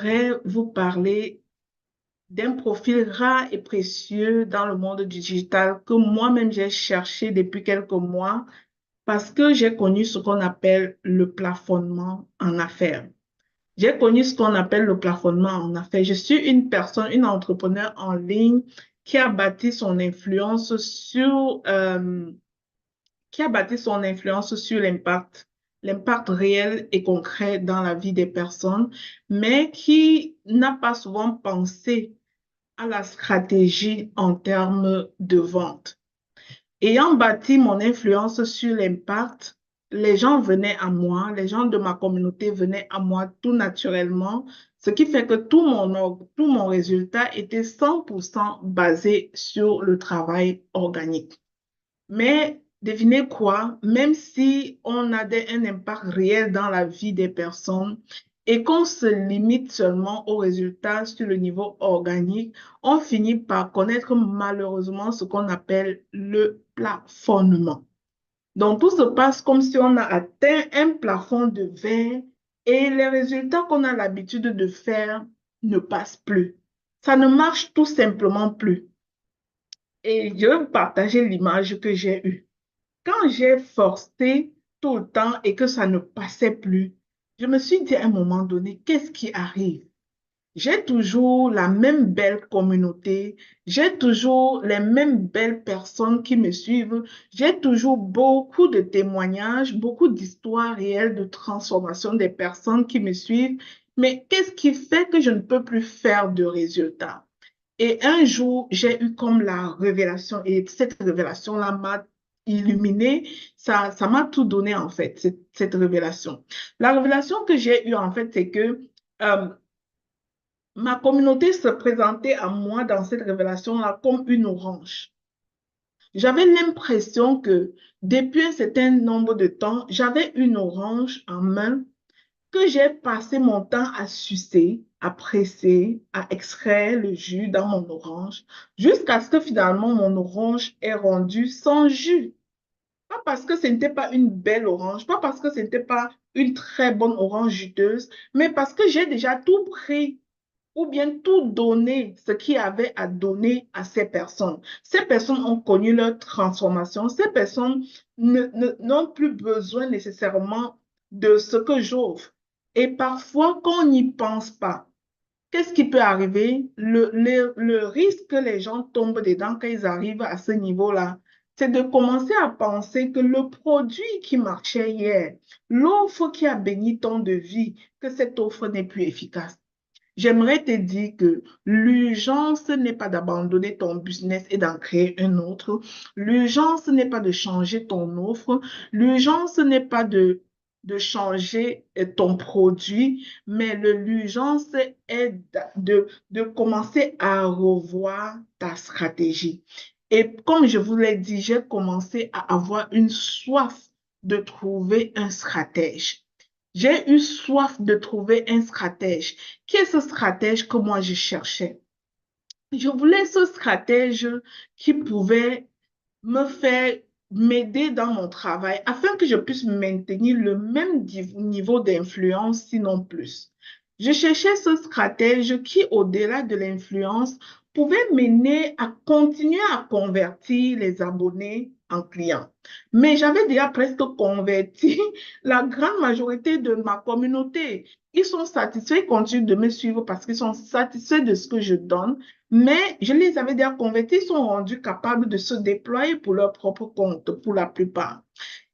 J'aimerais vous parler d'un profil rare et précieux dans le monde du digital que moi-même j'ai cherché depuis quelques mois parce que j'ai connu ce qu'on appelle le plafonnement en affaires. J'ai connu ce qu'on appelle le plafonnement en affaires. Je suis une personne, une entrepreneur en ligne qui a bâti son influence sur l'impact réel et concret dans la vie des personnes, mais qui n'a pas souvent pensé à la stratégie en termes de vente. Ayant bâti mon influence sur l'impact, les gens venaient à moi, les gens de ma communauté venaient à moi tout naturellement, ce qui fait que tout mon résultat était 100% basé sur le travail organique. Mais devinez quoi, même si on a un impact réel dans la vie des personnes et qu'on se limite seulement aux résultats sur le niveau organique, on finit par connaître malheureusement ce qu'on appelle le plafonnement. Donc tout se passe comme si on a atteint un plafond de verre et les résultats qu'on a l'habitude de faire ne passent plus. Ça ne marche tout simplement plus. Et je vais vous partager l'image que j'ai eue. Quand j'ai forcé tout le temps et que ça ne passait plus, je me suis dit à un moment donné, qu'est-ce qui arrive? J'ai toujours la même belle communauté, j'ai toujours les mêmes belles personnes qui me suivent, j'ai toujours beaucoup de témoignages, beaucoup d'histoires réelles de transformation des personnes qui me suivent, mais qu'est-ce qui fait que je ne peux plus faire de résultats? Et un jour, j'ai eu comme la révélation, et cette révélation-là m'a illuminée, ça m'a tout donné en fait, cette révélation. La révélation que j'ai eue en fait, c'est que euh, ma communauté se présentait à moi dans cette révélation-là comme une orange. J'avais l'impression que depuis un certain nombre de temps, j'avais une orange en main que j'ai passé mon temps à sucer, à presser, à extraire le jus dans mon orange, jusqu'à ce que finalement mon orange est rendue sans jus. Pas parce que ce n'était pas une belle orange, pas parce que ce n'était pas une très bonne orange juteuse, mais parce que j'ai déjà tout pris ou bien tout donné ce qu'il y avait à donner à ces personnes. Ces personnes ont connu leur transformation. Ces personnes n'ont plus besoin nécessairement de ce que j'offre. Et parfois, quand on n'y pense pas, qu'est-ce qui peut arriver? Le risque que les gens tombent dedans quand ils arrivent à ce niveau-là, c'est de commencer à penser que le produit qui marchait hier, l'offre qui a béni tant de vie, que cette offre n'est plus efficace. J'aimerais te dire que l'urgence n'est pas d'abandonner ton business et d'en créer un autre. L'urgence n'est pas de changer ton offre. L'urgence n'est pas de changer ton produit, mais l'urgence est de commencer à revoir ta stratégie. Et comme je vous l'ai dit, j'ai commencé à avoir une soif de trouver un stratège. J'ai eu soif de trouver un stratège. Qui est ce stratège que moi je cherchais? Je voulais ce stratège qui pouvait me faire m'aider dans mon travail afin que je puisse maintenir le même niveau d'influence, sinon plus. Je cherchais ce stratège qui, au-delà de l'influence, pouvait m'aider à continuer à convertir les abonnés en clients. Mais j'avais déjà presque converti la grande majorité de ma communauté. Ils sont satisfaits, ils continuent de me suivre parce qu'ils sont satisfaits de ce que je donne, mais je les avais déjà convertis, ils sont rendus capables de se déployer pour leur propre compte, pour la plupart.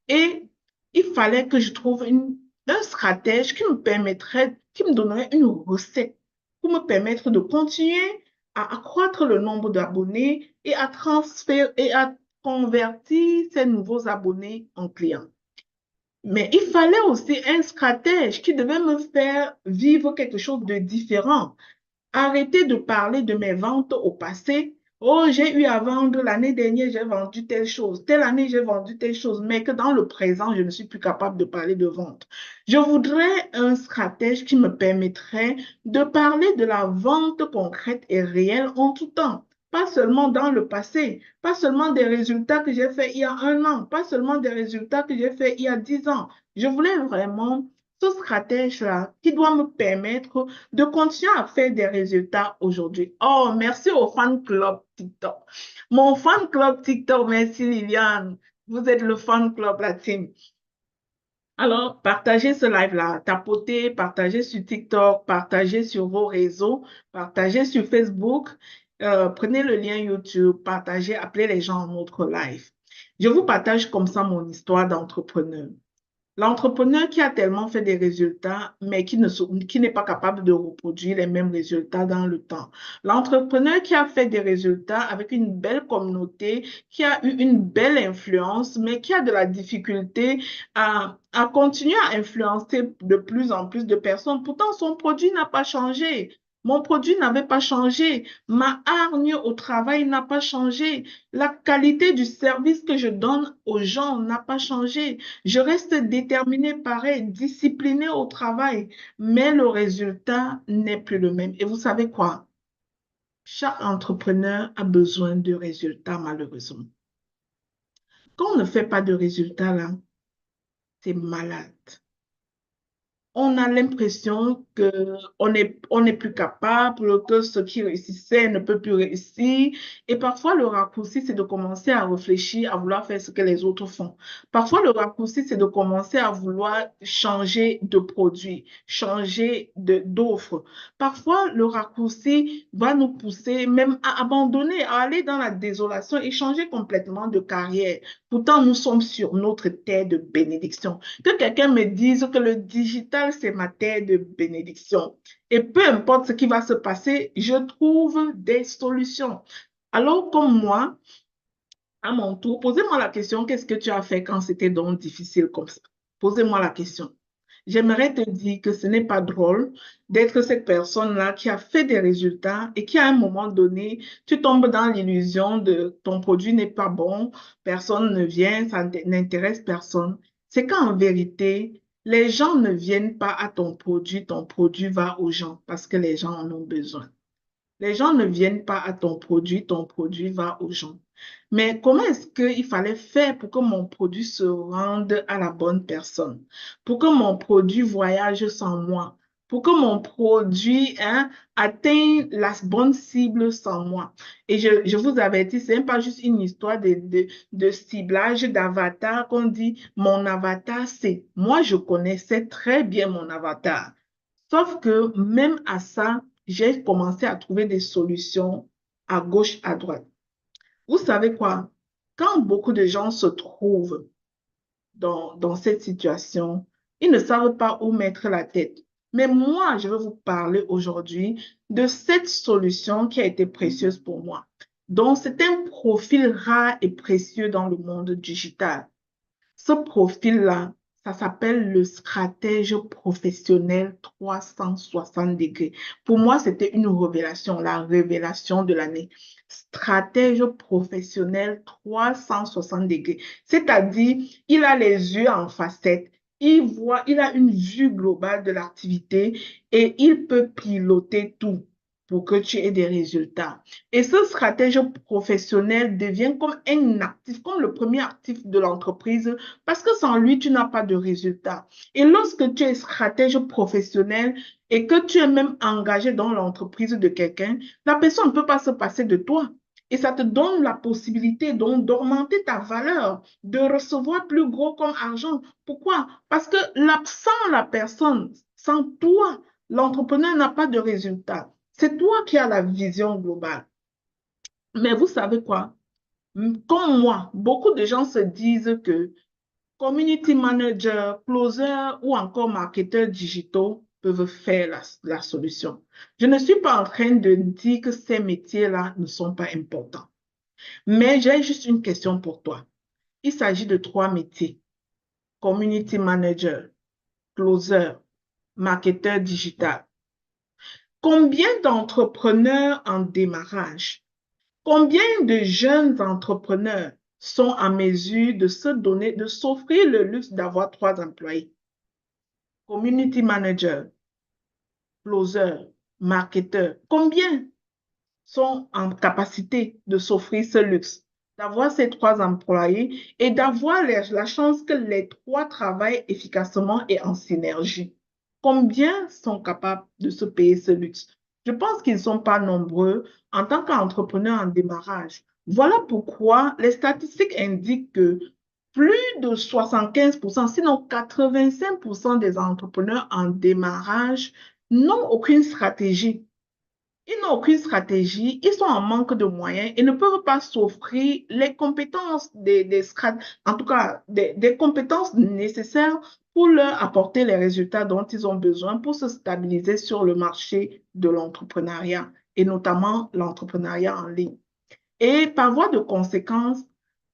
Et il fallait que je trouve un stratège qui me permettrait, qui me donnerait une recette pour me permettre de continuer à accroître le nombre d'abonnés et à transférer et à convertir ces nouveaux abonnés en clients. Mais il fallait aussi un stratège qui devait me faire vivre quelque chose de différent. Arrêtez de parler de mes ventes au passé. Oh, j'ai eu à vendre l'année dernière, j'ai vendu telle chose. Telle année, j'ai vendu telle chose. Mais que dans le présent, je ne suis plus capable de parler de vente. Je voudrais un stratège qui me permettrait de parler de la vente concrète et réelle en tout temps. Pas seulement dans le passé, pas seulement des résultats que j'ai fait il y a un an, pas seulement des résultats que j'ai fait il y a 10 ans. Je voulais vraiment ce stratège-là qui doit me permettre de continuer à faire des résultats aujourd'hui. Oh, merci au fan club TikTok. Mon fan club TikTok, merci Liliane. Vous êtes le fan club, la team. Alors, partagez ce live-là, tapotez, partagez sur TikTok, partagez sur vos réseaux, partagez sur Facebook, prenez le lien YouTube, partagez, appelez les gens à notre live. Je vous partage comme ça mon histoire d'entrepreneur. L'entrepreneur qui a tellement fait des résultats, mais qui n'est pas capable de reproduire les mêmes résultats dans le temps. L'entrepreneur qui a fait des résultats avec une belle communauté, qui a eu une belle influence, mais qui a de la difficulté à continuer à influencer de plus en plus de personnes. Pourtant, son produit n'a pas changé. Mon produit n'avait pas changé. Ma hargne au travail n'a pas changé. La qualité du service que je donne aux gens n'a pas changé. Je reste déterminée, pareil, disciplinée au travail, mais le résultat n'est plus le même. Et vous savez quoi? Chaque entrepreneur a besoin de résultats, malheureusement. Quand on ne fait pas de résultats, là, c'est malade. On a l'impression on n'est plus capable, que ce qui réussissait ne peut plus réussir. Et parfois, le raccourci, c'est de commencer à réfléchir, à vouloir faire ce que les autres font. Parfois, le raccourci, c'est de commencer à vouloir changer de produit, changer d'offre. Parfois, le raccourci va nous pousser même à abandonner, à aller dans la désolation et changer complètement de carrière. Pourtant, nous sommes sur notre terre de bénédiction. Que quelqu'un me dise que le digital, c'est ma terre de bénédiction. Et peu importe ce qui va se passer, je trouve des solutions. Alors, comme moi, à mon tour, posez-moi la question, qu'est-ce que tu as fait quand c'était donc difficile comme ça? Posez-moi la question. J'aimerais te dire que ce n'est pas drôle d'être cette personne-là qui a fait des résultats et qui, à un moment donné, tu tombes dans l'illusion de ton produit n'est pas bon, personne ne vient, ça n'intéresse personne. C'est qu'en vérité, les gens ne viennent pas à ton produit va aux gens parce que les gens en ont besoin. Les gens ne viennent pas à ton produit va aux gens. Mais comment est-ce qu'il fallait faire pour que mon produit se rende à la bonne personne, pour que mon produit voyage sans moi, pour que mon produit atteigne la bonne cible sans moi? Et je vous avertis, ce n'est pas juste une histoire de ciblage d'avatar qu'on dit mon avatar, c'est. Moi, je connaissais très bien mon avatar. Sauf que même à ça, j'ai commencé à trouver des solutions à gauche, à droite. Vous savez quoi? Quand beaucoup de gens se trouvent dans cette situation, ils ne savent pas où mettre la tête. Mais moi, je vais vous parler aujourd'hui de cette solution qui a été précieuse pour moi. Donc, c'est un profil rare et précieux dans le monde digital. Ce profil-là, ça s'appelle le stratège professionnel 360 degrés. Pour moi, c'était une révélation, la révélation de l'année. Stratège professionnel 360 degrés. C'est-à-dire, il a les yeux en facette. Il a une vue globale de l'activité et il peut piloter tout pour que tu aies des résultats. Et ce stratège professionnel devient comme un actif, comme le premier actif de l'entreprise, parce que sans lui, tu n'as pas de résultat. Et lorsque tu es stratège professionnel et que tu es même engagé dans l'entreprise de quelqu'un, la personne ne peut pas se passer de toi. Et ça te donne la possibilité donc d'augmenter ta valeur, de recevoir plus gros comme argent. Pourquoi? Parce que sans la personne, sans toi, l'entrepreneur n'a pas de résultat. C'est toi qui as la vision globale. Mais vous savez quoi? Comme moi, beaucoup de gens se disent que community manager, closer ou encore marketeurs digitaux peuvent faire la solution. Je ne suis pas en train de dire que ces métiers-là ne sont pas importants. Mais j'ai juste une question pour toi. Il s'agit de trois métiers. Community manager, closer, marketeur digital. Combien d'entrepreneurs en démarrage? Combien de jeunes entrepreneurs sont en mesure de se donner, de s'offrir le luxe d'avoir trois employés? Community manager, closer, marketeur. Combien sont en capacité de s'offrir ce luxe? d'avoir ces trois employés et d'avoir la chance que les trois travaillent efficacement et en synergie. Combien sont capables de se payer ce luxe? Je pense qu'ils ne sont pas nombreux en tant qu'entrepreneurs en démarrage. Voilà pourquoi les statistiques indiquent que plus de 75%, sinon 85% des entrepreneurs en démarrage n'ont aucune stratégie. Ils n'ont aucune stratégie, ils sont en manque de moyens et ne peuvent pas s'offrir les compétences, en tout cas des compétences nécessaires pour leur apporter les résultats dont ils ont besoin pour se stabiliser sur le marché de l'entrepreneuriat et notamment l'entrepreneuriat en ligne. Et par voie de conséquence,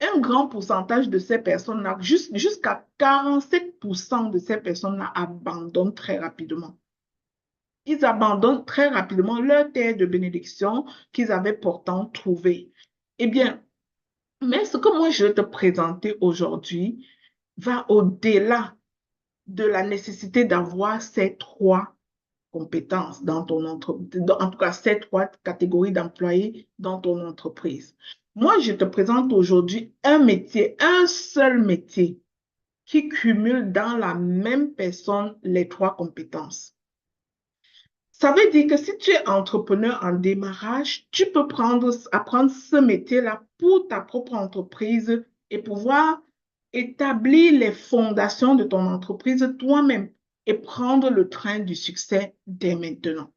un grand pourcentage de ces personnes-là, jusqu'à 47% de ces personnes-là abandonnent très rapidement. Ils abandonnent très rapidement leur terre de bénédiction qu'ils avaient pourtant trouvée. Eh bien, mais ce que moi je vais te présenter aujourd'hui va au-delà de la nécessité d'avoir ces trois compétences dans ton entreprise, en tout cas ces trois catégories d'employés dans ton entreprise. Moi, je te présente aujourd'hui un métier, un seul métier qui cumule dans la même personne les trois compétences. Ça veut dire que si tu es entrepreneur en démarrage, tu peux apprendre ce métier-là pour ta propre entreprise et pouvoir établir les fondations de ton entreprise toi-même et prendre le train du succès dès maintenant.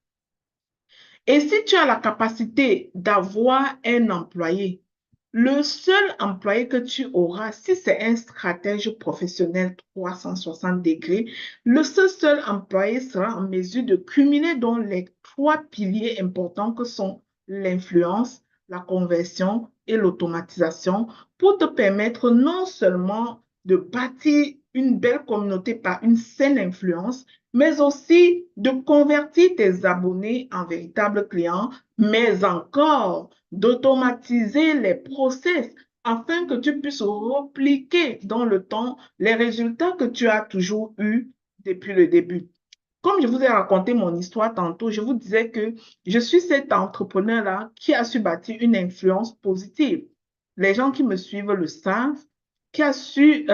Et si tu as la capacité d'avoir un employé, le seul employé que tu auras, si c'est un stratège professionnel 360 degrés, le seul employé sera en mesure de cumuler dans les trois piliers importants que sont l'influence, la conversion et l'automatisation pour te permettre non seulement de bâtir une belle communauté par une saine influence, mais aussi de convertir tes abonnés en véritables clients, mais encore d'automatiser les process afin que tu puisses repliquer dans le temps les résultats que tu as toujours eus depuis le début. Comme je vous ai raconté mon histoire tantôt, je vous disais que je suis cet entrepreneur-là qui a su bâtir une influence positive. Les gens qui me suivent le savent, qui a su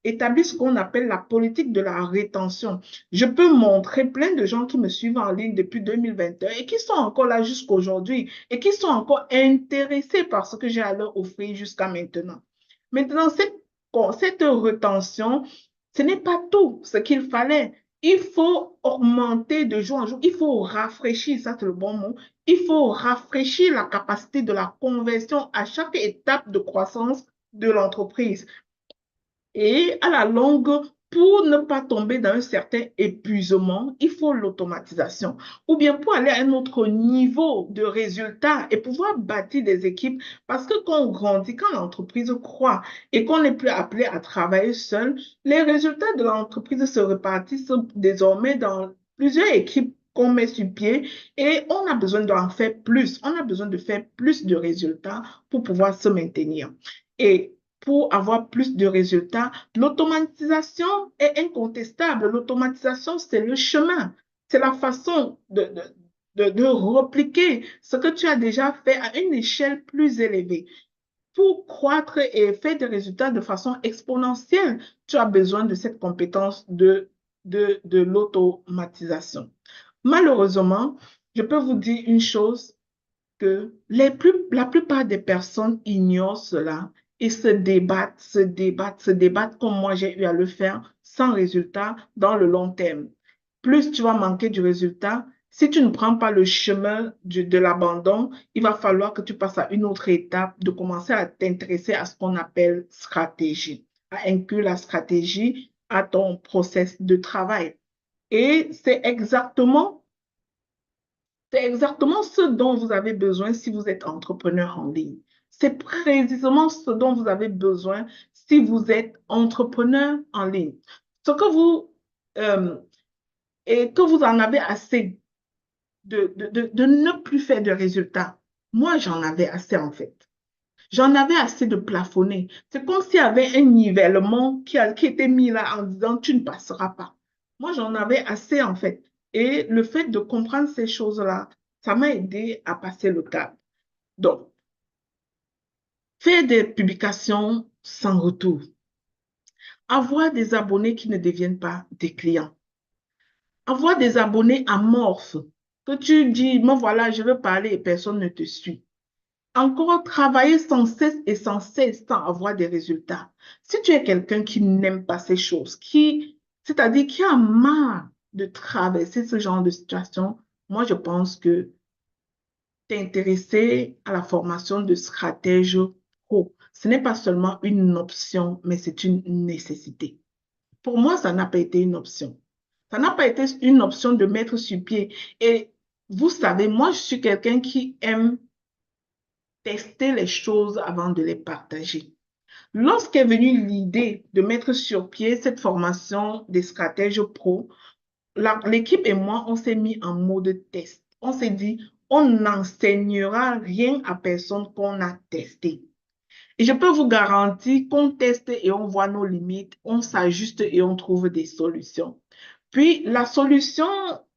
établir ce qu'on appelle la politique de la rétention. Je peux montrer plein de gens qui me suivent en ligne depuis 2021 et qui sont encore là jusqu'à aujourd'hui et qui sont encore intéressés par ce que j'ai à leur offrir jusqu'à maintenant. Maintenant, cette rétention, ce n'est pas tout ce qu'il fallait. Il faut augmenter de jour en jour, il faut rafraîchir, ça c'est le bon mot, il faut rafraîchir la capacité de la conversion à chaque étape de croissance de l'entreprise. Et à la longue, pour ne pas tomber dans un certain épuisement, il faut l'automatisation. Ou bien pour aller à un autre niveau de résultat et pouvoir bâtir des équipes. Parce que quand on grandit, quand l'entreprise croît et qu'on n'est plus appelé à travailler seul, les résultats de l'entreprise se répartissent désormais dans plusieurs équipes qu'on met sur pied et on a besoin d'en faire plus. On a besoin de faire plus de résultats pour pouvoir se maintenir. Et pour avoir plus de résultats, l'automatisation est incontestable. L'automatisation, c'est le chemin. C'est la façon de repliquer ce que tu as déjà fait à une échelle plus élevée. Pour croître et faire des résultats de façon exponentielle, tu as besoin de cette compétence de l'automatisation. Malheureusement, je peux vous dire une chose, que la plupart des personnes ignorent cela et se débattent comme moi j'ai eu à le faire sans résultat dans le long terme. Plus tu vas manquer du résultat, si tu ne prends pas le chemin de l'abandon, il va falloir que tu passes à une autre étape, de commencer à t'intéresser à ce qu'on appelle stratégie, à inclure la stratégie à ton process de travail. Et c'est exactement ce dont vous avez besoin si vous êtes entrepreneur en ligne. C'est précisément ce dont vous avez besoin si vous êtes entrepreneur en ligne. Ce que euh, et que vous en avez assez de ne plus faire de résultats. Moi, j'en avais assez en fait. J'en avais assez de plafonner. C'est comme s'il y avait un nivellement qui était mis là en disant tu ne passeras pas. Moi, j'en avais assez en fait. Et le fait de comprendre ces choses-là, ça m'a aidé à passer le cap. Donc, faire des publications sans retour, avoir des abonnés qui ne deviennent pas des clients, avoir des abonnés amorphes, que tu dis, me voilà, je veux parler et personne ne te suit. Encore travailler sans cesse et sans cesse sans avoir des résultats. Si tu es quelqu'un qui n'aime pas ces choses, c'est-à-dire qui a marre de traverser ce genre de situation, moi je pense que t'intéresser à la formation de stratège pro, ce n'est pas seulement une option, mais c'est une nécessité. Pour moi, ça n'a pas été une option. Ça n'a pas été une option de mettre sur pied. Et vous savez, moi, je suis quelqu'un qui aime tester les choses avant de les partager. Lorsqu'est venue l'idée de mettre sur pied cette formation des stratèges pro, l'équipe et moi, on s'est mis en mode test. On s'est dit, on n'enseignera rien à personne qu'on a testé. Et je peux vous garantir qu'on teste et on voit nos limites, on s'ajuste et on trouve des solutions. Puis la solution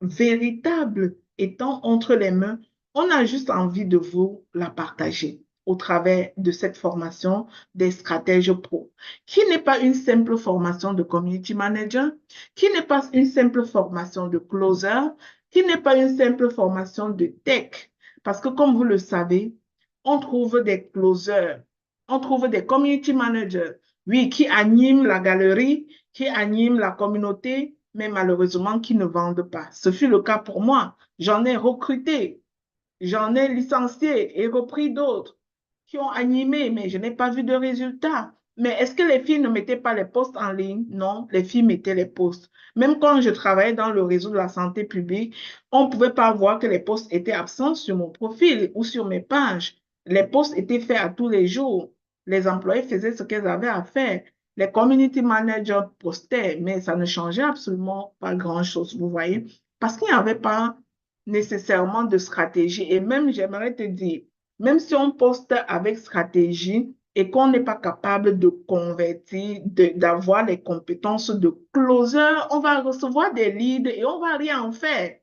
véritable étant entre les mains, on a juste envie de vous la partager au travers de cette formation des stratèges pro, qui n'est pas une simple formation de community manager, qui n'est pas une simple formation de closer, qui n'est pas une simple formation de tech. Parce que comme vous le savez, on trouve des closers, on trouve des community managers, oui, qui animent la galerie, qui animent la communauté, mais malheureusement qui ne vendent pas. Ce fut le cas pour moi. J'en ai recruté, j'en ai licencié et repris d'autres qui ont animé, mais je n'ai pas vu de résultats. Mais est-ce que les filles ne mettaient pas les posts en ligne? Non, les filles mettaient les posts. Même quand je travaillais dans le réseau de la santé publique, on ne pouvait pas voir que les posts étaient absents sur mon profil ou sur mes pages. Les posts étaient faits à tous les jours. Les employés faisaient ce qu'ils avaient à faire. Les community managers postaient, mais ça ne changeait absolument pas grand-chose, vous voyez, parce qu'il n'y avait pas nécessairement de stratégie. Et même, j'aimerais te dire, même si on poste avec stratégie et qu'on n'est pas capable de convertir, d'avoir les compétences de closer, on va recevoir des leads et on va rien en faire.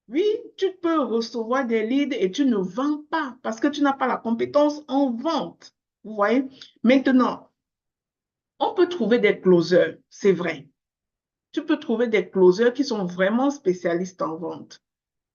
Oui, tu peux recevoir des leads et tu ne vends pas parce que tu n'as pas la compétence en vente. Vous voyez? Maintenant, on peut trouver des closers, c'est vrai. Tu peux trouver des closers qui sont vraiment spécialistes en vente.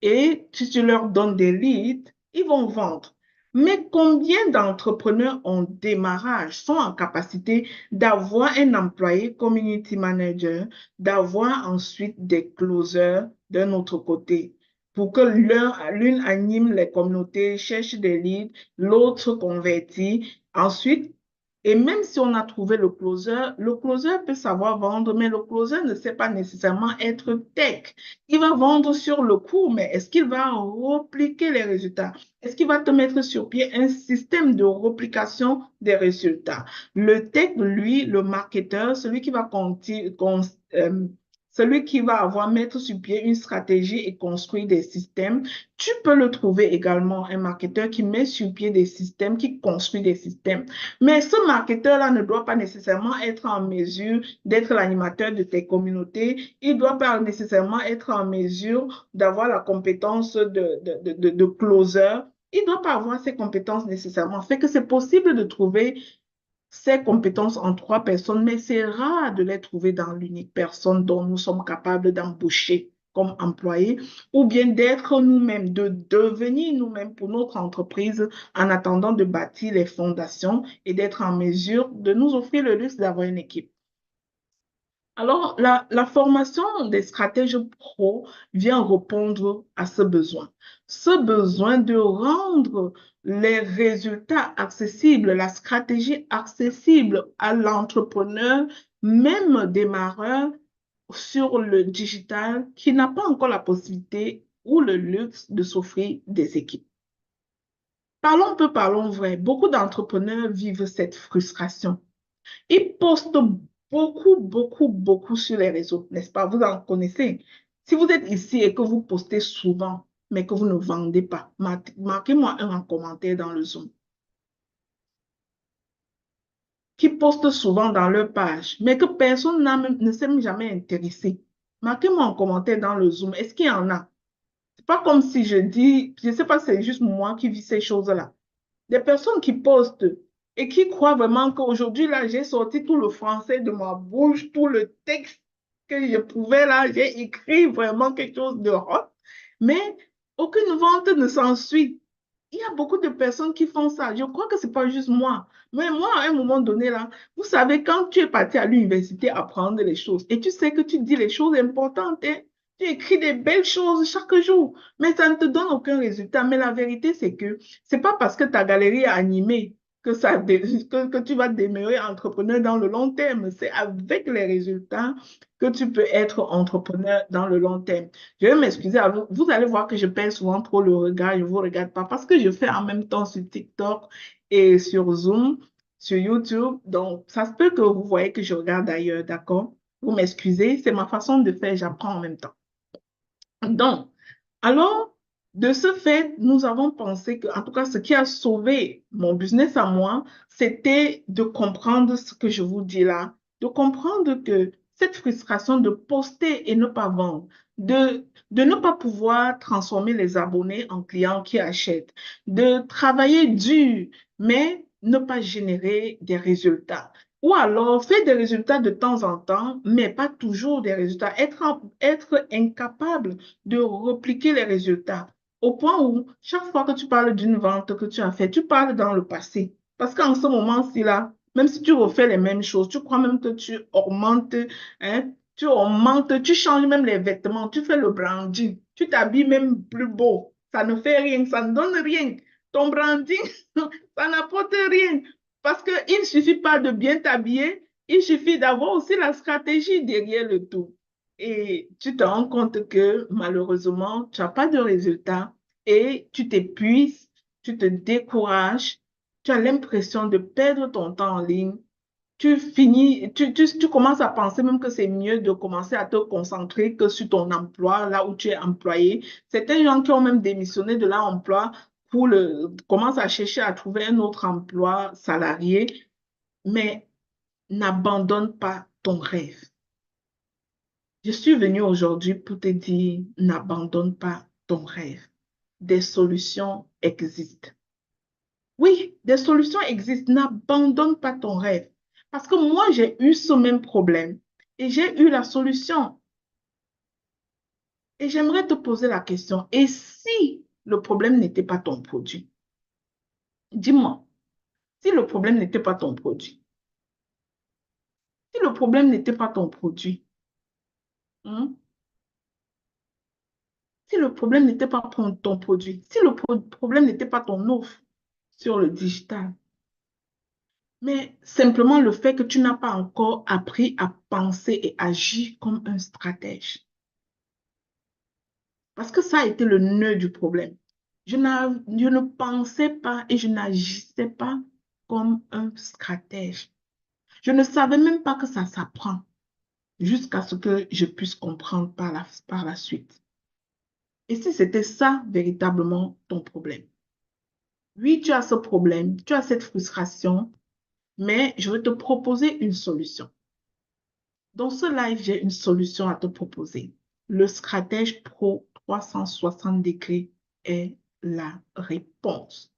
Et si tu leur donnes des leads, ils vont vendre. Mais combien d'entrepreneurs en démarrage sont en capacité d'avoir un employé community manager, d'avoir ensuite des closers d'un autre côté pour que l'une anime les communautés, cherche des leads, l'autre convertit. Ensuite, et même si on a trouvé le closer peut savoir vendre, mais le closer ne sait pas nécessairement être tech. Il va vendre sur le coup, mais est-ce qu'il va repliquer les résultats? Est-ce qu'il va te mettre sur pied un système de replication des résultats? Le tech, lui, le marketeur, celui qui va avoir mettre sur pied une stratégie et construire des systèmes, tu peux le trouver également, un marketeur qui met sur pied des systèmes, qui construit des systèmes. Mais ce marketeur-là ne doit pas nécessairement être en mesure d'être l'animateur de tes communautés. Il ne doit pas nécessairement être en mesure d'avoir la compétence de closer. Il ne doit pas avoir ces compétences nécessairement. Fait que c'est possible de trouver ces compétences en trois personnes, mais c'est rare de les trouver dans l'unique personne dont nous sommes capables d'embaucher comme employés, ou bien d'être nous-mêmes, de devenir nous-mêmes pour notre entreprise en attendant de bâtir les fondations et d'être en mesure de nous offrir le luxe d'avoir une équipe. Alors, la formation des stratèges pro vient répondre à ce besoin de rendre les résultats accessibles, la stratégie accessible à l'entrepreneur, même démarreur sur le digital, qui n'a pas encore la possibilité ou le luxe de s'offrir des équipes. Parlons peu, parlons vrai. Beaucoup d'entrepreneurs vivent cette frustration. Ils postent beaucoup sur les réseaux, n'est-ce pas? Vous en connaissez. Si vous êtes ici et que vous postez souvent, mais que vous ne vendez pas, marquez-moi un en commentaire dans le Zoom. Qui postent souvent dans leur page, mais que personne ne s'est jamais intéressé. Marquez-moi en commentaire dans le Zoom. Est-ce qu'il y en a? C'est pas comme si je dis, je ne sais pas, c'est juste moi qui vis ces choses-là. Des personnes qui postent et qui croient vraiment qu'aujourd'hui, là, j'ai sorti tout le français de ma bouche, tout le texte que je pouvais, là, j'ai écrit vraiment quelque chose de hot, mais aucune vente ne s'ensuit. Il y a beaucoup de personnes qui font ça. Je crois que c'est pas juste moi. Mais moi, à un moment donné, là, vous savez, quand tu es parti à l'université apprendre les choses et tu sais que tu dis les choses importantes, hein, tu écris des belles choses chaque jour, mais ça ne te donne aucun résultat. Mais la vérité, c'est que c'est pas parce que ta galerie est animée que tu vas demeurer entrepreneur dans le long terme. C'est avec les résultats que tu peux être entrepreneur dans le long terme. Je vais m'excuser à vous. Vous allez voir que je perds souvent trop le regard. Je ne vous regarde pas parce que je fais en même temps sur TikTok et sur Zoom, sur YouTube. Donc, ça se peut que vous voyez que je regarde ailleurs, d'accord? Vous m'excusez, c'est ma façon de faire. J'apprends en même temps. Donc, alors, de ce fait, nous avons pensé que, en tout cas, ce qui a sauvé mon business à moi, c'était de comprendre ce que je vous dis là, de comprendre que cette frustration de poster et ne pas vendre, de ne pas pouvoir transformer les abonnés en clients qui achètent, de travailler dur, mais ne pas générer des résultats. Ou alors, faire des résultats de temps en temps, mais pas toujours des résultats. Être incapable de repliquer les résultats au point où chaque fois que tu parles d'une vente que tu as faite, tu parles dans le passé. Parce qu'en ce moment-ci, là, même si tu refais les mêmes choses, tu crois même que hein, tu augmentes, tu changes même les vêtements, tu fais le branding, tu t'habilles même plus beau. Ça ne fait rien, ça ne donne rien. Ton branding, ça n'apporte rien. Parce qu'il ne suffit pas de bien t'habiller, il suffit d'avoir aussi la stratégie derrière le tout. Et tu te rends compte que malheureusement, tu n'as pas de résultat et tu t'épuises, tu te décourages, tu as l'impression de perdre ton temps en ligne. Tu commences à penser même que c'est mieux de commencer à te concentrer que sur ton emploi, là où tu es employé. Certains gens qui ont même démissionné de leur emploi commencent à chercher à trouver un autre emploi salarié, mais n'abandonne pas ton rêve. Je suis venue aujourd'hui pour te dire, n'abandonne pas ton rêve. Des solutions existent. Oui, des solutions existent. N'abandonne pas ton rêve. Parce que moi, j'ai eu ce même problème et j'ai eu la solution. Et j'aimerais te poser la question, et si le problème n'était pas ton produit? Dis-moi, si le problème n'était pas ton produit, si le problème n'était pas ton produit, hein, si le problème n'était pas ton produit, si le problème n'était pas ton offre sur le digital, mais simplement le fait que tu n'as pas encore appris à penser et agir comme un stratège. Parce que ça a été le nœud du problème. Je ne pensais pas et je n'agissais pas comme un stratège. Je ne savais même pas que ça s'apprend jusqu'à ce que je puisse comprendre par la suite. Et si c'était ça véritablement ton problème? Oui, tu as ce problème, tu as cette frustration, mais je vais te proposer une solution. Dans ce live, j'ai une solution à te proposer. Le stratège Pro 360 degrés est la réponse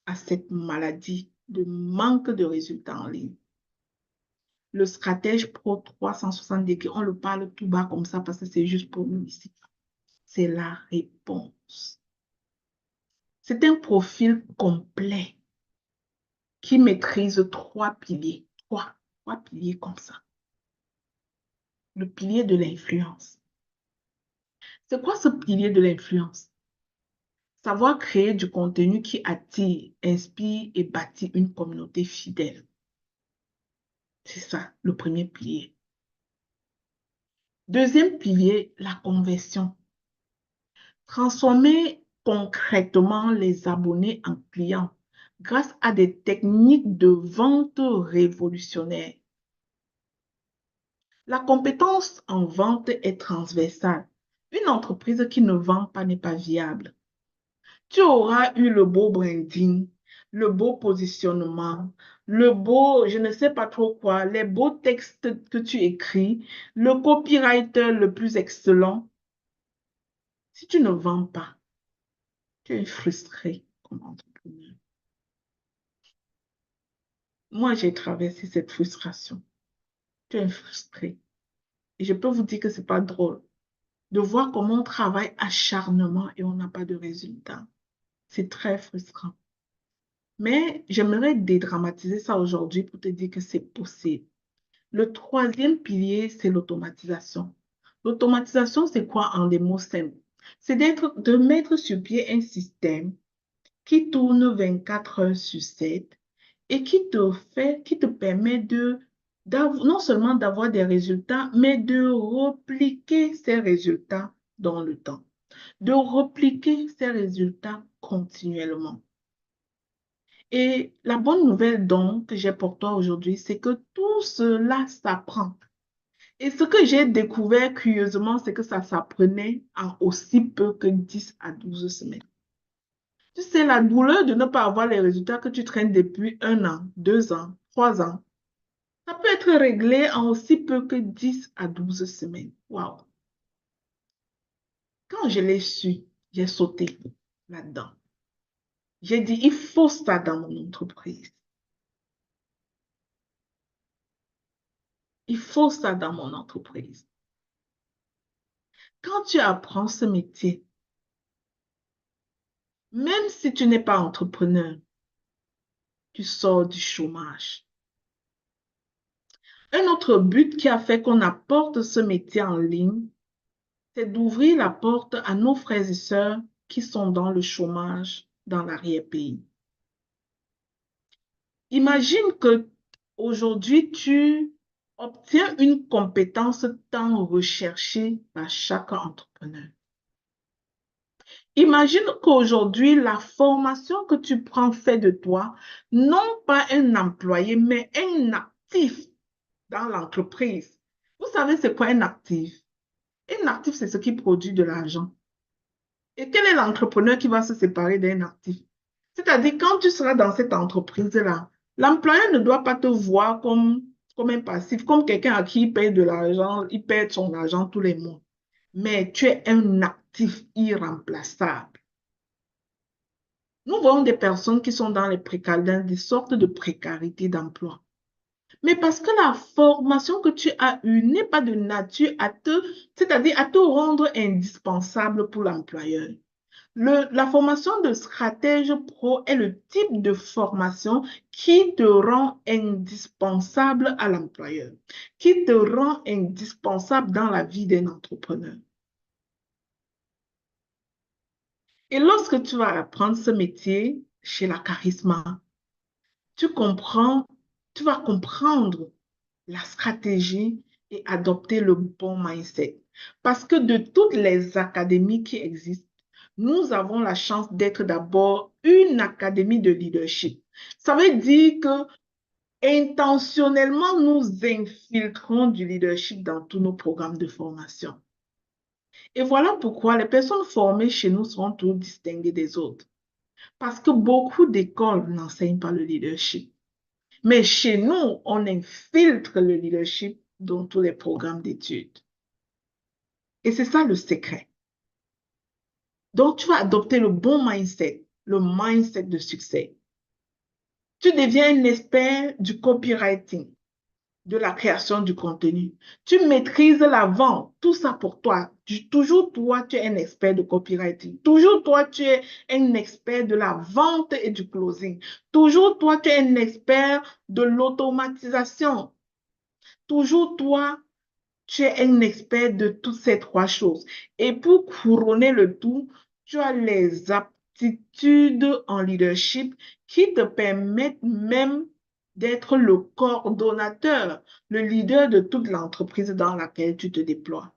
à cette maladie de manque de résultats en ligne. Le stratège Pro 360 degrés, on le parle tout bas comme ça parce que c'est juste pour nous ici. C'est la réponse. C'est un profil complet qui maîtrise trois piliers. Trois piliers comme ça. Le pilier de l'influence. C'est quoi ce pilier de l'influence? Savoir créer du contenu qui attire, inspire et bâtit une communauté fidèle. C'est ça, le premier pilier. Deuxième pilier, la conversion. Transformer concrètement les abonnés en clients grâce à des techniques de vente révolutionnaires. La compétence en vente est transversale. Une entreprise qui ne vend pas n'est pas viable. Tu auras eu le beau branding, le beau positionnement, le beau, je ne sais pas trop quoi, les beaux textes que tu écris, le copywriter le plus excellent. Si tu ne vends pas, tu es frustré comme entrepreneur. Moi, j'ai traversé cette frustration. Tu es frustré. Et je peux vous dire que c'est pas drôle de voir comment on travaille acharnement et on n'a pas de résultat. C'est très frustrant. Mais j'aimerais dédramatiser ça aujourd'hui pour te dire que c'est possible. Le troisième pilier, c'est l'automatisation. L'automatisation, c'est quoi en des mots simples? C'est de mettre sur pied un système qui tourne 24 heures sur 7 et qui te permet non seulement d'avoir des résultats, mais de repliquer ces résultats dans le temps, de repliquer ces résultats continuellement. Et la bonne nouvelle donc que j'ai pour toi aujourd'hui, c'est que tout cela s'apprend. Et ce que j'ai découvert curieusement, c'est que ça s'apprenait en aussi peu que 10 à 12 semaines. Tu sais, la douleur de ne pas avoir les résultats que tu traînes depuis 1 an, 2 ans, 3 ans, ça peut être réglé en aussi peu que 10 à 12 semaines. Waouh! Quand je l'ai su, j'ai sauté là-dedans. J'ai dit, il faut ça dans mon entreprise. Il faut ça dans mon entreprise. Quand tu apprends ce métier, même si tu n'es pas entrepreneur, tu sors du chômage. Un autre but qui a fait qu'on apporte ce métier en ligne, c'est d'ouvrir la porte à nos frères et sœurs qui sont dans le chômage dans l'arrière-pays. Imagine que aujourd'hui tu obtiens une compétence tant recherchée par chaque entrepreneur. Imagine qu'aujourd'hui, la formation que tu prends fait de toi, non pas un employé, mais un actif dans l'entreprise. Vous savez, c'est quoi un actif? Un actif, c'est ce qui produit de l'argent. Et quel est l'entrepreneur qui va se séparer d'un actif? C'est-à-dire, quand tu seras dans cette entreprise-là, l'employeur ne doit pas te voir comme un passif, comme quelqu'un à qui il paye de l'argent, il paye son argent tous les mois. Mais tu es un actif irremplaçable. Nous voyons des personnes qui sont dans dans des sortes de précarité d'emploi. Mais parce que la formation que tu as eue n'est pas de nature c'est-à-dire à te rendre indispensable pour l'employeur. La formation de stratège pro est le type de formation qui te rend indispensable à l'employeur, qui te rend indispensable dans la vie d'un entrepreneur. Et lorsque tu vas apprendre ce métier chez la Charisma, tu comprends, tu vas comprendre la stratégie et adopter le bon mindset. Parce que de toutes les académies qui existent, nous avons la chance d'être d'abord une académie de leadership. Ça veut dire que intentionnellement, nous infiltrons du leadership dans tous nos programmes de formation. Et voilà pourquoi les personnes formées chez nous seront toutes distinguées des autres. Parce que beaucoup d'écoles n'enseignent pas le leadership. Mais chez nous, on infiltre le leadership dans tous les programmes d'études. Et c'est ça le secret. Donc, tu vas adopter le bon mindset, le mindset de succès. Tu deviens un expert du copywriting, de la création du contenu. Tu maîtrises la vente, tout ça pour toi. Toujours toi, tu es un expert de copywriting. Toujours toi, tu es un expert de la vente et du closing. Toujours toi, tu es un expert de l'automatisation. Toujours toi, tu es un expert de toutes ces trois choses. Et pour couronner le tout, tu as les aptitudes en leadership qui te permettent même d'être le coordonnateur, le leader de toute l'entreprise dans laquelle tu te déploies.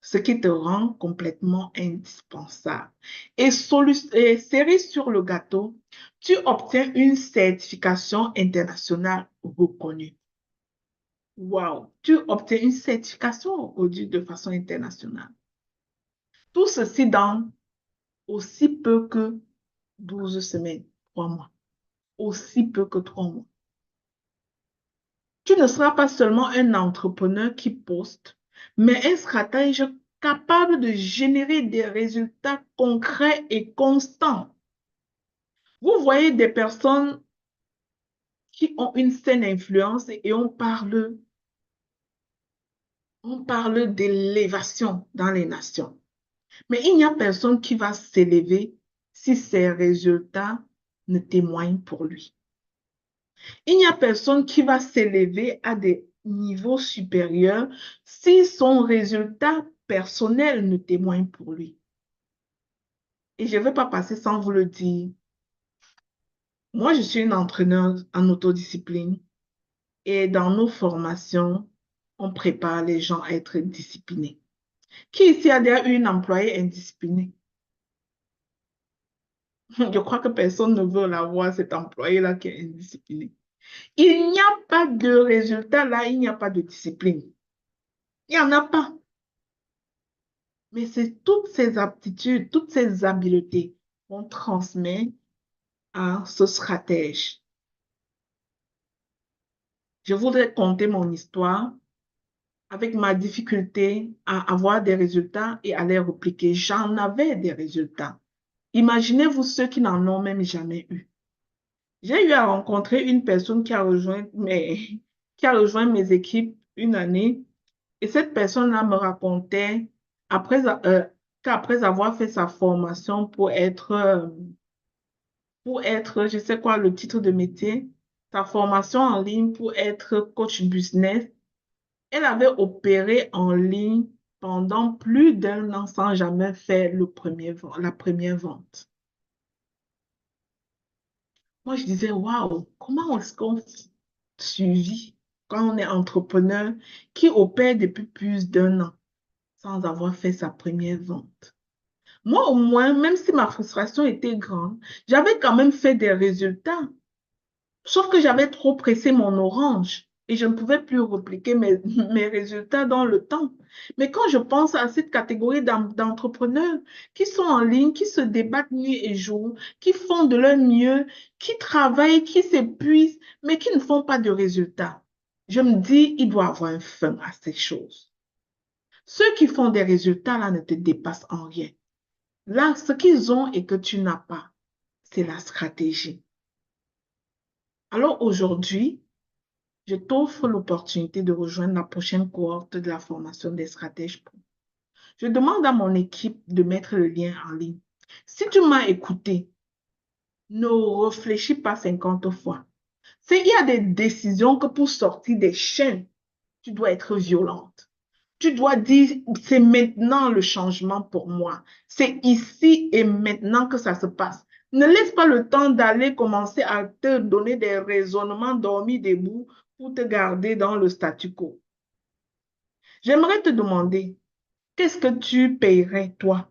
Ce qui te rend complètement indispensable. Et cerise sur le gâteau, tu obtiens une certification internationale reconnue. Wow, tu obtiens une certification de façon internationale. Tout ceci dans aussi peu que 12 semaines, 3 mois. Aussi peu que 3 mois. Tu ne seras pas seulement un entrepreneur qui poste, mais un stratège capable de générer des résultats concrets et constants. Vous voyez des personnes qui ont une saine influence et on parle d'élévation dans les nations. Mais il n'y a personne qui va s'élever si ses résultats ne témoignent pour lui. Il n'y a personne qui va s'élever à des niveaux supérieurs si son résultat personnel ne témoigne pour lui. Et je ne vais pas passer sans vous le dire. Moi, je suis une entraîneur en autodiscipline et dans nos formations, on prépare les gens à être disciplinés. Qui ici a déjà eu une employée indisciplinée? Je crois que personne ne veut l'avoir, cet employé-là qui est indiscipliné. Il n'y a pas de résultat là, il n'y a pas de discipline. Il n'y en a pas. Mais c'est toutes ces aptitudes, toutes ces habiletés qu'on transmet à ce stratège. Je voudrais conter mon histoire avec ma difficulté à avoir des résultats et à les repliquer. J'en avais des résultats. Imaginez-vous ceux qui n'en ont même jamais eu. J'ai eu à rencontrer une personne qui a rejoint mes équipes une année et cette personne-là me racontait qu'après avoir fait sa formation pour être, je sais quoi, le titre de métier, sa formation en ligne pour être coach business, elle avait opéré en ligne pendant plus d'un an sans jamais faire la première vente. Moi, je disais, waouh, comment est-ce qu'on suivi quand on est entrepreneur qui opère depuis plus d'un an sans avoir fait sa première vente? Moi, au moins, même si ma frustration était grande, j'avais quand même fait des résultats. Sauf que j'avais trop pressé mon orange et je ne pouvais plus repliquer mes résultats dans le temps. Mais quand je pense à cette catégorie d'entrepreneurs qui sont en ligne, qui se débattent nuit et jour, qui font de leur mieux, qui travaillent, qui s'épuisent, mais qui ne font pas de résultats, je me dis, il doit avoir un fin à ces choses. Ceux qui font des résultats, là, ne te dépassent en rien. Là, ce qu'ils ont et que tu n'as pas, c'est la stratégie. Alors aujourd'hui, je t'offre l'opportunité de rejoindre la prochaine cohorte de la formation des stratèges pro. Je demande à mon équipe de mettre le lien en ligne. Si tu m'as écouté, ne réfléchis pas 50 fois. Il y a des décisions que pour sortir des chaînes, tu dois être violente. Tu dois dire, c'est maintenant le changement pour moi. C'est ici et maintenant que ça se passe. Ne laisse pas le temps d'aller commencer à te donner des raisonnements dormis debout pour te garder dans le statu quo. J'aimerais te demander, qu'est-ce que tu paierais, toi,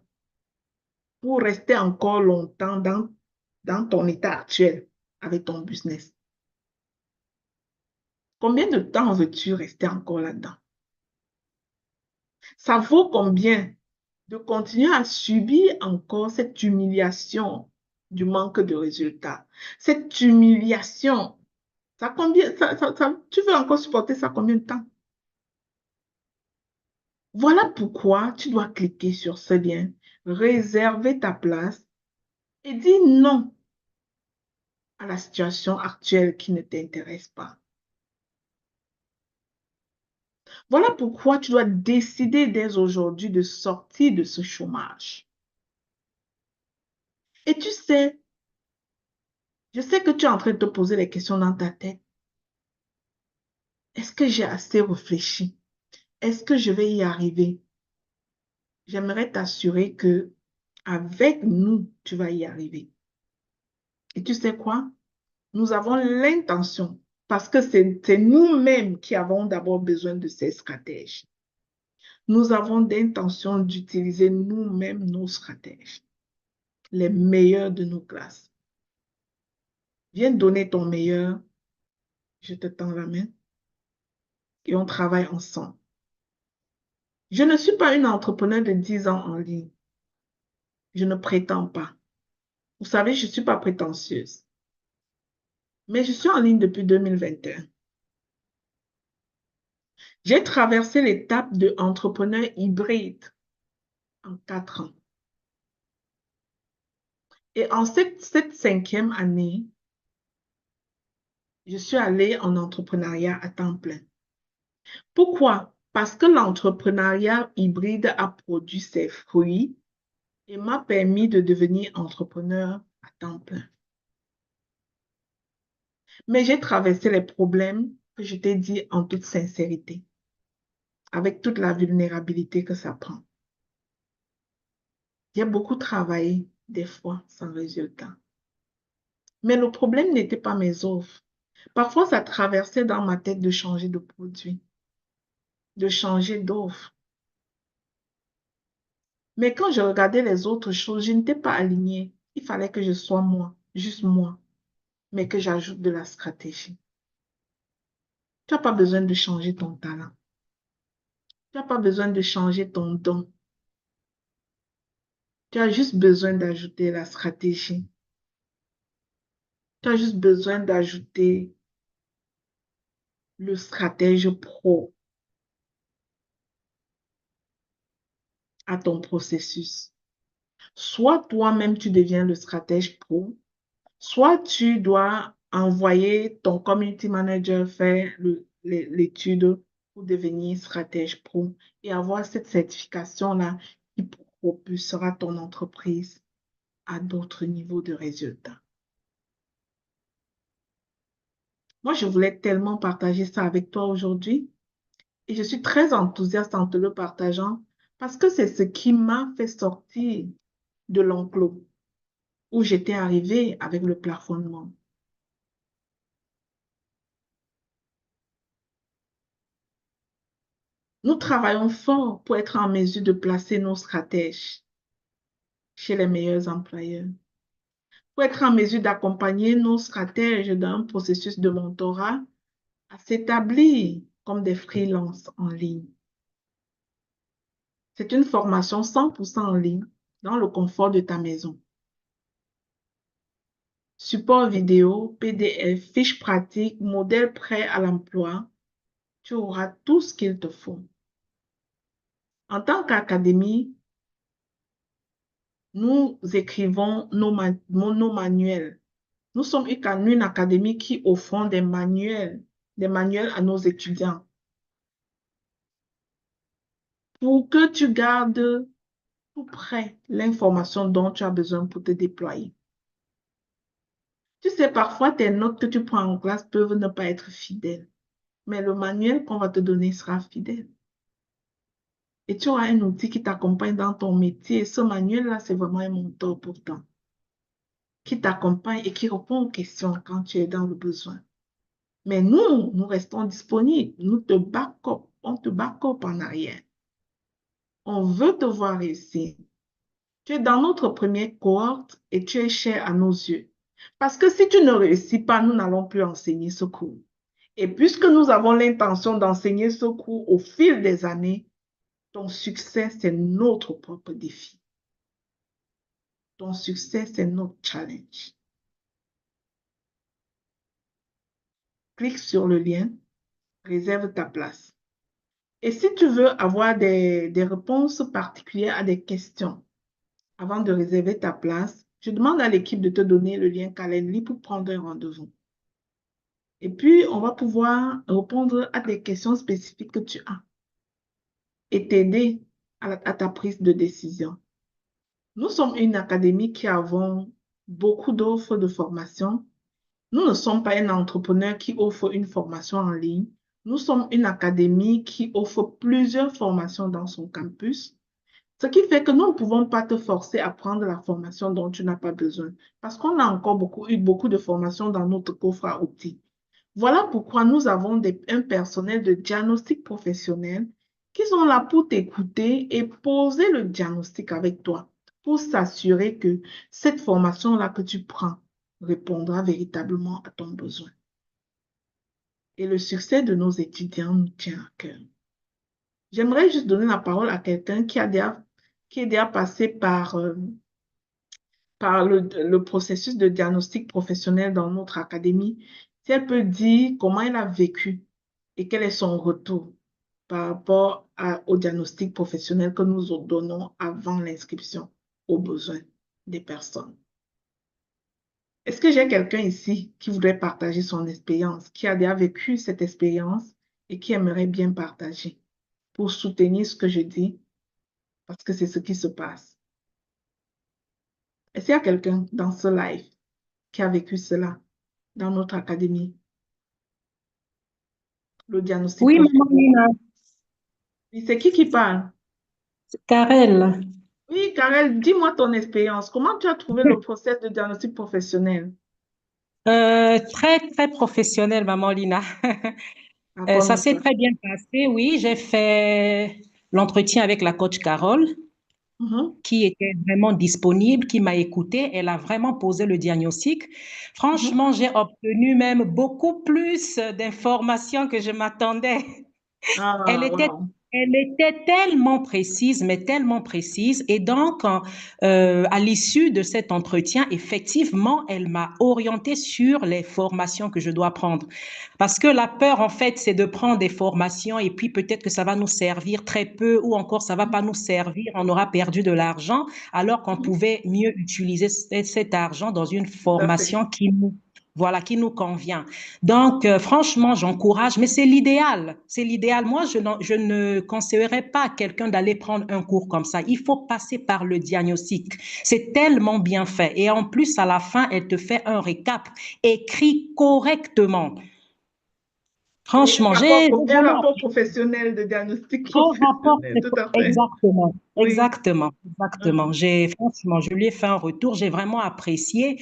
pour rester encore longtemps dans ton état actuel avec ton business? Combien de temps veux-tu rester encore là-dedans? Ça vaut combien de continuer à subir encore cette humiliation du manque de résultats? Cette humiliation, tu veux encore supporter ça combien de temps? Voilà pourquoi tu dois cliquer sur ce lien, réserver ta place et dire non à la situation actuelle qui ne t'intéresse pas. Voilà pourquoi tu dois décider dès aujourd'hui de sortir de ce chômage. Et tu sais, je sais que tu es en train de te poser les questions dans ta tête. Est-ce que j'ai assez réfléchi? Est-ce que je vais y arriver? J'aimerais t'assurer que avec nous, tu vas y arriver. Et tu sais quoi? Nous avons l'intention, parce que c'est nous-mêmes qui avons d'abord besoin de ces stratèges. Nous avons l'intention d'utiliser nous-mêmes nos stratèges, les meilleurs de nos classes. Viens donner ton meilleur, je te tends la main et on travaille ensemble. Je ne suis pas une entrepreneur de 10 ans en ligne. Je ne prétends pas. Vous savez, je ne suis pas prétentieuse. Mais je suis en ligne depuis 2021. J'ai traversé l'étape de entrepreneur hybride en 4 ans. Et en cette cinquième année, je suis allée en entrepreneuriat à temps plein. Pourquoi? Parce que l'entrepreneuriat hybride a produit ses fruits et m'a permis de devenir entrepreneur à temps plein. Mais j'ai traversé les problèmes que je t'ai dit en toute sincérité, avec toute la vulnérabilité que ça prend. J'ai beaucoup travaillé, des fois, sans résultat. Mais le problème n'était pas mes offres. Parfois, ça traversait dans ma tête de changer de produit, de changer d'offre. Mais quand je regardais les autres choses, je n'étais pas alignée. Il fallait que je sois moi, juste moi, mais que j'ajoute de la stratégie. Tu n'as pas besoin de changer ton talent. Tu n'as pas besoin de changer ton don. Tu as juste besoin d'ajouter la stratégie. Tu as juste besoin d'ajouter le stratège pro à ton processus. Soit toi-même, tu deviens le stratège pro, soit tu dois envoyer ton community manager faire l'étude pour devenir stratège pro et avoir cette certification-là qui propulsera ton entreprise à d'autres niveaux de résultats. Moi, je voulais tellement partager ça avec toi aujourd'hui et je suis très enthousiaste en te le partageant parce que c'est ce qui m'a fait sortir de l'enclos où j'étais arrivée avec le plafonnement. Nous travaillons fort pour être en mesure de placer nos stratèges chez les meilleurs employeurs, pour être en mesure d'accompagner nos stratèges dans un processus de mentorat à s'établir comme des freelances en ligne. C'est une formation 100% en ligne dans le confort de ta maison. Support vidéo, PDF, fiches pratiques, modèle prêt à l'emploi, tu auras tout ce qu'il te faut. En tant qu'académie, nous écrivons nos manuels. Nous sommes une académie qui offre des manuels à nos étudiants pour que tu gardes tout près l'information dont tu as besoin pour te déployer. Tu sais, parfois, tes notes que tu prends en classe peuvent ne pas être fidèles, mais le manuel qu'on va te donner sera fidèle. Et tu auras un outil qui t'accompagne dans ton métier. Et ce manuel-là, c'est vraiment un mentor pour toi, qui t'accompagne et qui répond aux questions quand tu es dans le besoin. Mais nous restons disponibles. Nous te back-up. On te back-up en arrière. On veut te voir réussir. Tu es dans notre première cohorte et tu es cher à nos yeux. Parce que si tu ne réussis pas, nous n'allons plus enseigner ce cours. Et puisque nous avons l'intention d'enseigner ce cours au fil des années, ton succès, c'est notre propre défi. Ton succès, c'est notre challenge. Clique sur le lien, réserve ta place. Et si tu veux avoir des réponses particulières à des questions avant de réserver ta place, je demande à l'équipe de te donner le lien Calendly pour prendre un rendez-vous. Et puis, on va pouvoir répondre à des questions spécifiques que tu as et t'aider à ta prise de décision. Nous sommes une académie qui avons beaucoup d'offres de formation. Nous ne sommes pas un entrepreneur qui offre une formation en ligne. Nous sommes une académie qui offre plusieurs formations dans son campus. Ce qui fait que nous ne pouvons pas te forcer à prendre la formation dont tu n'as pas besoin. Parce qu'on a encore eu beaucoup de formations dans notre coffre à outils. Voilà pourquoi nous avons un personnel de diagnostic professionnel qui sont là pour t'écouter et poser le diagnostic avec toi pour s'assurer que cette formation-là que tu prends répondra véritablement à ton besoin. Et le succès de nos étudiants nous tient à cœur. J'aimerais juste donner la parole à quelqu'un qui est déjà passé par le processus de diagnostic professionnel dans notre académie, si elle peut dire comment elle a vécu et quel est son retour par rapport au diagnostic professionnel que nous donnons avant l'inscription aux besoins des personnes. Est-ce que j'ai quelqu'un ici qui voudrait partager son expérience, qui a déjà vécu cette expérience et qui aimerait bien partager pour soutenir ce que je dis, parce que c'est ce qui se passe? Est-ce qu'il y a quelqu'un dans ce live qui a vécu cela dans notre académie, le diagnostic Oui, maman professionnel? Lina, Oui, c'est qui parle? Karel. Oui, Karel, dis-moi ton expérience. Comment tu as trouvé le process de diagnostic professionnel? Très, très professionnelle, maman Lina. Ça Raconte-moi s'est ça. très bien passé, oui. J'ai fait l'entretien avec la coach Carole, Mhm, qui était vraiment disponible, qui m'a écoutée. Elle a vraiment posé le diagnostic. mhm. Franchement, j'ai obtenu même beaucoup plus d'informations que je m'attendais. Elle Ah, était, wow. elle était tellement précise, mais tellement précise. Et donc, à l'issue de cet entretien, effectivement, elle m'a orientée sur les formations que je dois prendre. Parce que la peur, en fait, c'est de prendre des formations et puis peut-être que ça va nous servir très peu ou encore ça va pas nous servir, on aura perdu de l'argent, alors qu'on Mhm, pouvait mieux utiliser cet argent dans une tout à fait. formation qui nous, voilà, qui nous convient. Donc, franchement, j'encourage, mais c'est l'idéal. C'est l'idéal. Moi, je ne conseillerais pas à quelqu'un d'aller prendre un cours comme ça. Il faut passer par le diagnostic. C'est tellement bien fait. Et en plus, à la fin, elle te fait un récap écrit correctement. Oui, Franchement, j'ai un vraiment rapport apprécié. professionnel de diagnostic Un rapport, professionnel, tout à fait. exactement, Oui. exactement, exactement. Mhm. Franchement, je lui ai fait un retour, j'ai vraiment apprécié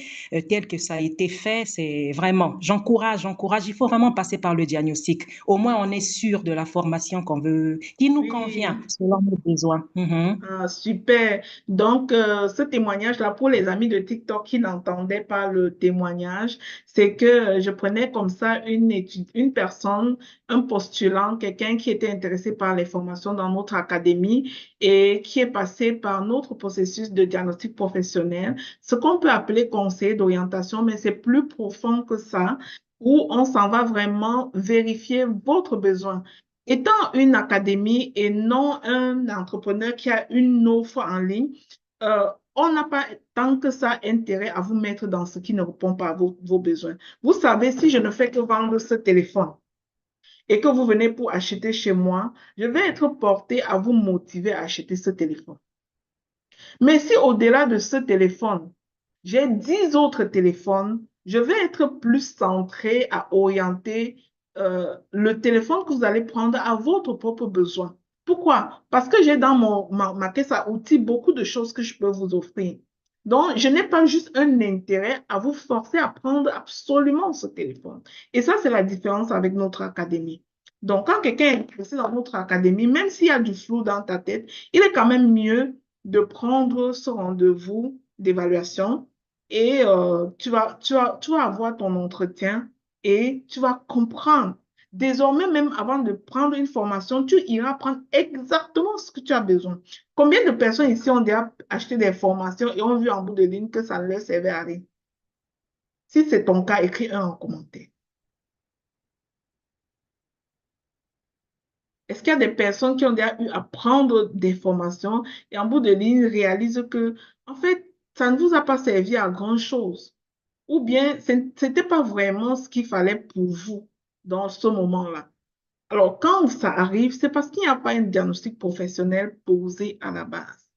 tel que ça a été fait. C'est vraiment, j'encourage. Il faut vraiment passer par le diagnostic. Au moins, on est sûr de la formation qu'on veut, qui nous convient Oui. selon nos besoins. Mhm. Ah, super. Donc, ce témoignage-là, pour les amis de TikTok qui n'entendaient pas le témoignage, c'est que je prenais comme ça une personne, un postulant, quelqu'un qui était intéressé par les formations dans notre académie et qui est passé par notre processus de diagnostic professionnel, ce qu'on peut appeler conseiller d'orientation, mais c'est plus profond que ça, où on s'en va vraiment vérifier votre besoin. Étant une académie et non un entrepreneur qui a une offre en ligne, euh, on n'a pas tant que ça intérêt à vous mettre dans ce qui ne répond pas à vos besoins. Vous savez, si je ne fais que vendre ce téléphone et que vous venez pour acheter chez moi, je vais être porté à vous motiver à acheter ce téléphone. Mais si au-delà de ce téléphone, j'ai 10 autres téléphones, je vais être plus centré à orienter le téléphone que vous allez prendre à votre propre besoin. Pourquoi? Parce que j'ai dans ma caisse à outils beaucoup de choses que je peux vous offrir. Donc, je n'ai pas juste un intérêt à vous forcer à prendre absolument ce téléphone. Et ça, c'est la différence avec notre académie. Donc, quand quelqu'un est intéressé dans notre académie, même s'il y a du flou dans ta tête, il est quand même mieux de prendre ce rendez-vous d'évaluation et tu vas avoir ton entretien et tu vas comprendre. Désormais, même avant de prendre une formation, tu iras prendre exactement ce que tu as besoin. Combien de personnes ici ont déjà acheté des formations et ont vu en bout de ligne que ça ne leur servait à rien? Si c'est ton cas, écris un en commentaire. Est-ce qu'il y a des personnes qui ont déjà eu à prendre des formations et en bout de ligne réalisent que, en fait, ça ne vous a pas servi à grand-chose? Ou bien ce n'était pas vraiment ce qu'il fallait pour vous dans ce moment-là? Alors, quand ça arrive, c'est parce qu'il n'y a pas un diagnostic professionnel posé à la base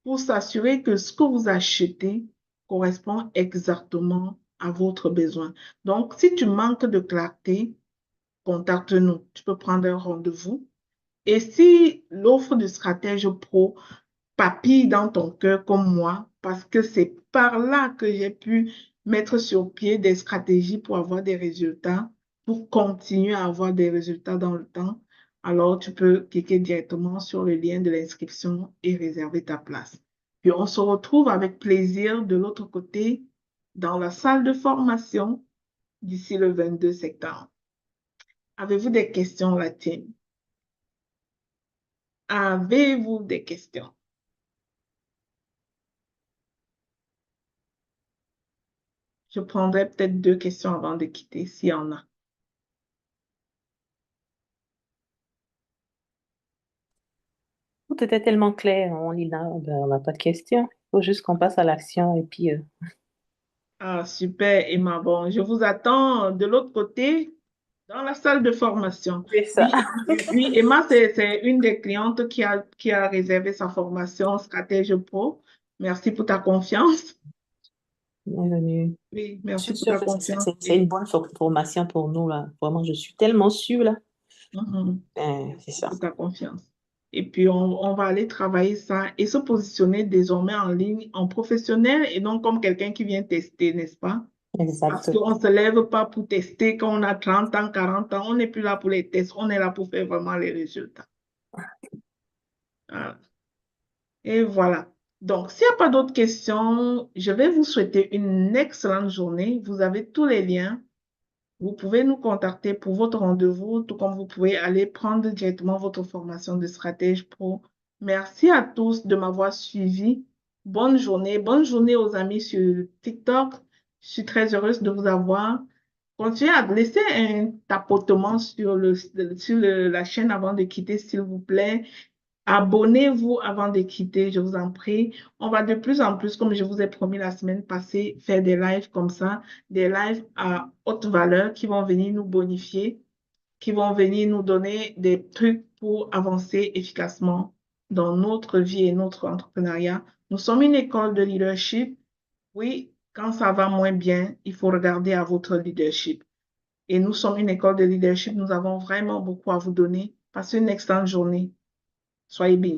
pour s'assurer que ce que vous achetez correspond exactement à votre besoin. Donc, si tu manques de clarté, contacte-nous. Tu peux prendre un rendez-vous. Et si l'offre de stratège pro papille dans ton cœur comme moi, parce que c'est par là que j'ai pu mettre sur pied des stratégies pour avoir des résultats, pour continuer à avoir des résultats dans le temps, alors tu peux cliquer directement sur le lien de l'inscription et réserver ta place. Puis on se retrouve avec plaisir de l'autre côté dans la salle de formation d'ici le 22 septembre. Avez-vous des questions, la team? Avez-vous des questions? Je prendrai peut-être deux questions avant de quitter, s'il y en a. Tout était tellement clair, on lit là, ben, on n'a pas de questions. Il faut juste qu'on passe à l'action et puis Ah, super, Emma. Bon, je vous attends de l'autre côté dans la salle de formation. C'est ça. Oui, oui, Emma, c'est une des clientes qui a réservé sa formation Stratège Pro. Merci pour ta confiance. Bienvenue. Oui, Je merci suis pour sûre ta que confiance. c'est une bonne formation pour nous, là. Vraiment, je suis tellement sûre, là. Mhm. C'est ça. Pour ta confiance. Et puis, on va aller travailler ça et se positionner désormais en ligne, en professionnel et non comme quelqu'un qui vient tester, n'est-ce pas? Parce Exactement. qu'on ne se lève pas pour tester quand on a 30 ans, 40 ans. On n'est plus là pour les tests, on est là pour faire vraiment les résultats. Voilà. Et voilà. Donc, s'il n'y a pas d'autres questions, je vais vous souhaiter une excellente journée. Vous avez tous les liens. Vous pouvez nous contacter pour votre rendez-vous, tout comme vous pouvez aller prendre directement votre formation de stratège pro. Merci à tous de m'avoir suivi. Bonne journée. Bonne journée aux amis sur TikTok. Je suis très heureuse de vous avoir. Continuez à laisser un tapotement sur la chaîne avant de quitter, s'il vous plaît. Abonnez-vous avant de quitter, je vous en prie. On va de plus en plus, comme je vous ai promis la semaine passée, faire des lives comme ça, des lives à haute valeur qui vont venir nous bonifier, qui vont venir nous donner des trucs pour avancer efficacement dans notre vie et notre entrepreneuriat. Nous sommes une école de leadership. Oui, quand ça va moins bien, il faut regarder à votre leadership. Et nous sommes une école de leadership. Nous avons vraiment beaucoup à vous donner. Passez une excellente journée. Soyez bénis.